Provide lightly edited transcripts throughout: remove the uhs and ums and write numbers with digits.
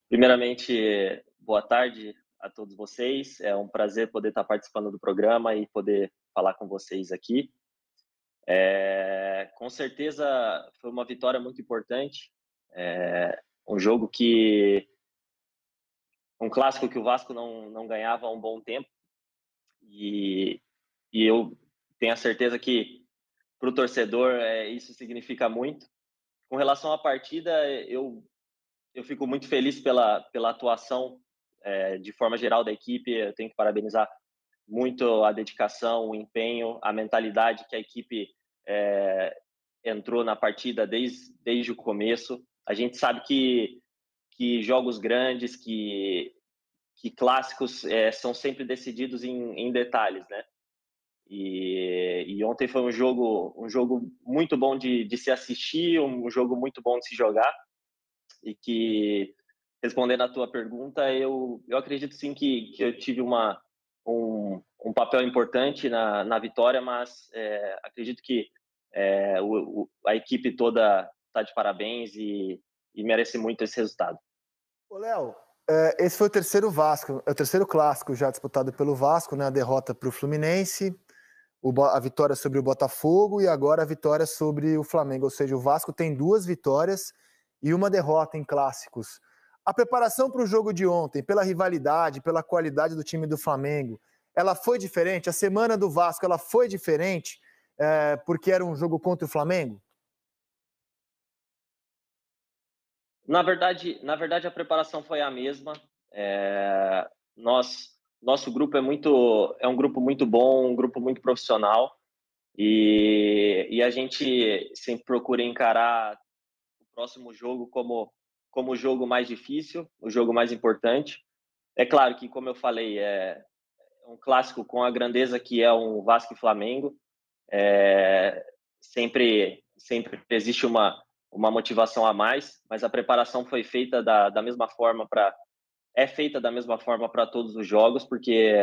Primeiramente, boa tarde a todos vocês. É um prazer poder estar participando do programa e poder falar com vocês aqui. Com certeza foi uma vitória muito importante. Um jogo um clássico que o Vasco não ganhava há um bom tempo e, e eu tenho a certeza que para o torcedor isso significa muito. Com relação à partida, eu fico muito feliz pela atuação de forma geral da equipe. Eu tenho que parabenizar muito a dedicação, o empenho, a mentalidade que a equipe é, entrou na partida desde o começo. A gente sabe que jogos grandes, que clássicos são sempre decididos em detalhes, né? E ontem foi um jogo muito bom de se assistir, um jogo muito bom de se jogar e que, respondendo à tua pergunta, eu acredito sim que eu tive um papel importante na vitória, mas acredito que a equipe toda está de parabéns e merece muito esse resultado. Ô, Léo, esse foi o terceiro Vasco, é o terceiro clássico já disputado pelo Vasco, né? A derrota para o Fluminense, a vitória sobre o Botafogo e agora a vitória sobre o Flamengo. Ou seja, o Vasco tem 2 vitórias e uma derrota em clássicos. A preparação para o jogo de ontem, pela rivalidade, pela qualidade do time do Flamengo, ela foi diferente? A semana do Vasco, ela foi diferente porque era um jogo contra o Flamengo? Na verdade, a preparação foi a mesma. É, nosso grupo é um grupo muito bom, um grupo muito profissional e a gente sempre procura encarar o próximo jogo como o jogo mais difícil, o jogo mais importante. É claro que, como eu falei, é um clássico com a grandeza que é um Vasco e Flamengo. É, sempre existe uma motivação a mais, mas a preparação foi feita da mesma forma é feita da mesma forma para todos os jogos, porque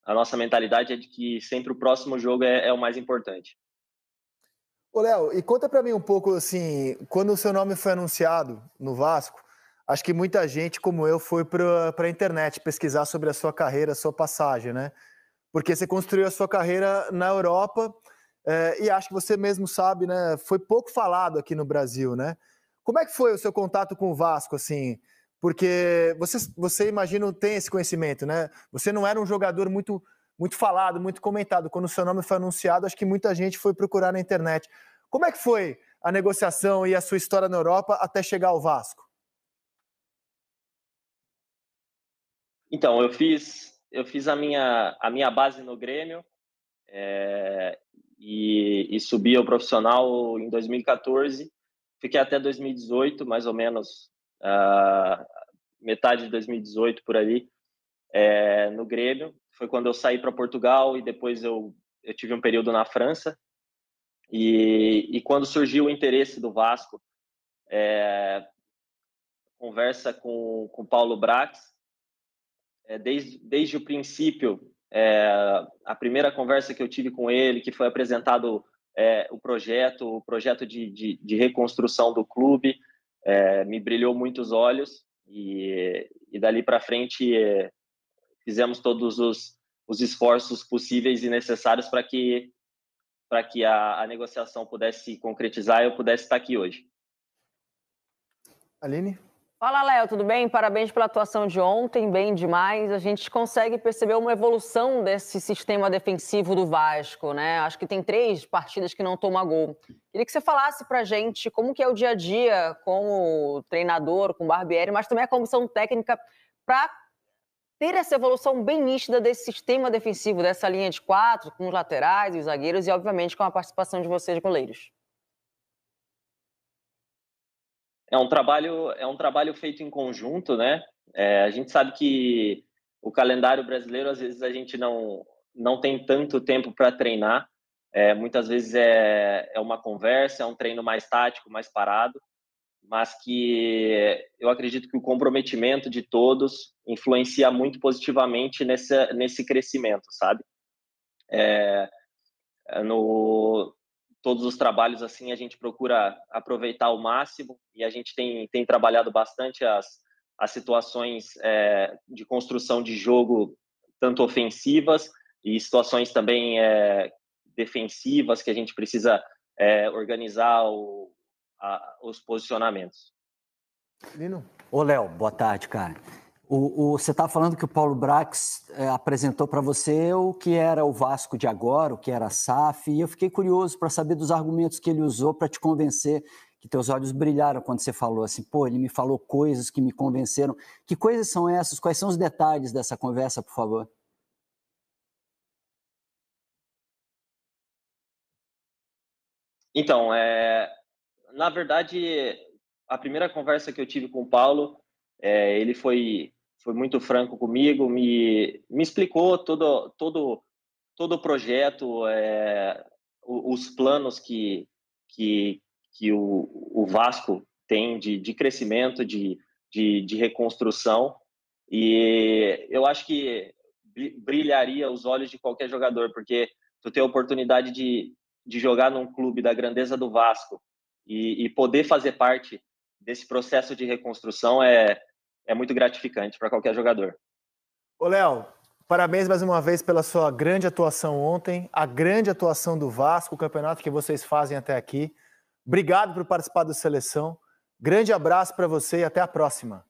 a nossa mentalidade é de que sempre o próximo jogo é o mais importante. Ô, Léo, e conta pra mim um pouco, assim, quando o seu nome foi anunciado no Vasco, acho que muita gente, como eu, foi pra internet pesquisar sobre a sua carreira, a sua passagem, né? Porque você construiu a sua carreira na Europa, e acho que você mesmo sabe, né? Foi pouco falado aqui no Brasil, né? Como é que foi o seu contato com o Vasco, assim? Porque você imagino, tem esse conhecimento, né? Você não era um jogador muito falado, muito comentado. Quando o seu nome foi anunciado, acho que muita gente foi procurar na internet. Como é que foi a negociação e a sua história na Europa até chegar ao Vasco? Então, eu fiz a minha base no Grêmio, é, e subi ao profissional em 2014. Fiquei até 2018, mais ou menos, metade de 2018 por ali, no Grêmio. Foi quando eu saí para Portugal e depois eu tive um período na França. E quando surgiu o interesse do Vasco, conversa com Paulo Brax, desde o princípio, a primeira conversa que eu tive com ele, que foi apresentado o projeto de reconstrução do clube, me brilhou muitos olhos e dali para frente fizemos todos os esforços possíveis e necessários para que a negociação pudesse se concretizar e eu pudesse estar aqui hoje. Aline? Fala, Léo, tudo bem? Parabéns pela atuação de ontem, bem demais. A gente consegue perceber uma evolução desse sistema defensivo do Vasco, né? Acho que tem 3 partidas que não toma gol. Queria que você falasse pra gente como que é o dia a dia como treinador, com o Barbieri, mas também a comissão técnica para ter essa evolução bem nítida desse sistema defensivo, dessa linha de 4, com os laterais e os zagueiros e, obviamente, com a participação de vocês, goleiros. É um trabalho feito em conjunto, né? A gente sabe que o calendário brasileiro, às vezes, a gente não tem tanto tempo para treinar. Muitas vezes é uma conversa, é um treino mais tático, mais parado, mas que eu acredito que o comprometimento de todos influencia muito positivamente nesse crescimento, sabe? No Todos os trabalhos assim a gente procura aproveitar ao máximo e a gente tem trabalhado bastante as situações de construção de jogo, tanto ofensivas e situações também defensivas, que a gente precisa organizar os posicionamentos. Lino? Ô, Léo, boa tarde, cara. Você está falando que o Paulo Brax apresentou para você o que era o Vasco de agora, o que era a SAF, e eu fiquei curioso para saber dos argumentos que ele usou para te convencer, que teus olhos brilharam quando você falou assim, pô, ele me falou coisas que me convenceram. Que coisas são essas? Quais são os detalhes dessa conversa, por favor? Então, na verdade, a primeira conversa que eu tive com o Paulo, ele foi muito franco comigo, me explicou todo o projeto, os planos que o Vasco tem de crescimento, de reconstrução, e eu acho que brilharia os olhos de qualquer jogador, porque tu ter a oportunidade de jogar num clube da grandeza do Vasco e poder fazer parte desse processo de reconstrução é muito gratificante para qualquer jogador. Ô, Léo, parabéns mais uma vez pela sua grande atuação ontem, a grande atuação do Vasco, o campeonato que vocês fazem até aqui. Obrigado por participar da seleção. Grande abraço para você e até a próxima.